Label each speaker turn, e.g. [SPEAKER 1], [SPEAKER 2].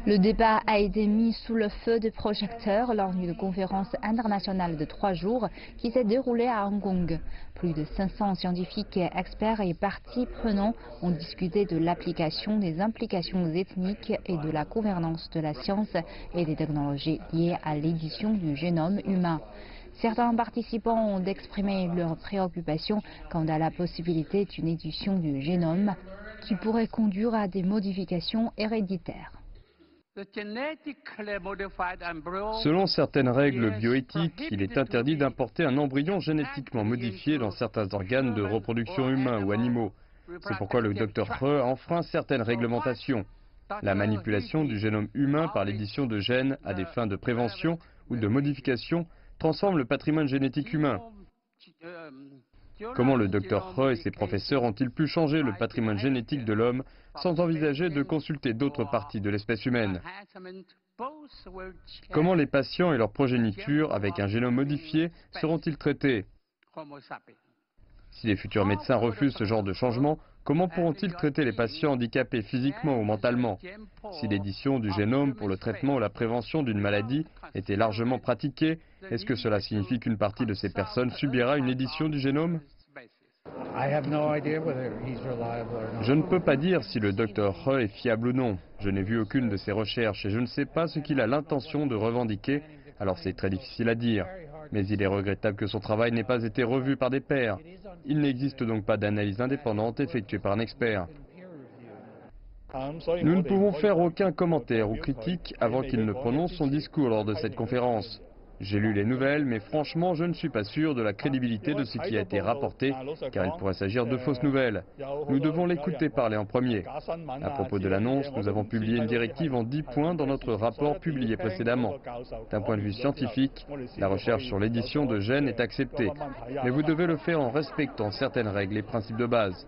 [SPEAKER 1] Le débat a été mis sous le feu des projecteurs lors d'une conférence internationale de 3 jours qui s'est déroulée à Hong Kong. Plus de 500 scientifiques, experts et parties prenantes ont discuté de l'application des implications ethniques et de la gouvernance de la science et des technologies liées à l'édition du génome humain. Certains participants ont exprimé leurs préoccupations quant à la possibilité d'une édition du génome qui pourrait conduire à des modifications héréditaires.
[SPEAKER 2] Selon certaines règles bioéthiques, il est interdit d'importer un embryon génétiquement modifié dans certains organes de reproduction humains ou animaux. C'est pourquoi le Dr He enfreint certaines réglementations. La manipulation du génome humain par l'édition de gènes à des fins de prévention ou de modification transforme le patrimoine génétique humain. Comment le Dr He et ses professeurs ont-ils pu changer le patrimoine génétique de l'homme sans envisager de consulter d'autres parties de l'espèce humaine? Comment les patients et leur progéniture avec un génome modifié seront-ils traités? Si les futurs médecins refusent ce genre de changement, comment pourront-ils traiter les patients handicapés physiquement ou mentalement? Si l'édition du génome pour le traitement ou la prévention d'une maladie était largement pratiquée, est-ce que cela signifie qu'une partie de ces personnes subira une édition du génome? Je ne peux pas dire si le Dr He est fiable ou non. Je n'ai vu aucune de ses recherches et je ne sais pas ce qu'il a l'intention de revendiquer, alors c'est très difficile à dire. Mais il est regrettable que son travail n'ait pas été revu par des pairs. Il n'existe donc pas d'analyse indépendante effectuée par un expert. Nous ne pouvons faire aucun commentaire ou critique avant qu'il ne prononce son discours lors de cette conférence. J'ai lu les nouvelles, mais franchement, je ne suis pas sûr de la crédibilité de ce qui a été rapporté, car il pourrait s'agir de fausses nouvelles. Nous devons l'écouter parler en premier. À propos de l'annonce, nous avons publié une directive en 10 points dans notre rapport publié précédemment. D'un point de vue scientifique, la recherche sur l'édition de gènes est acceptée, mais vous devez le faire en respectant certaines règles et principes de base.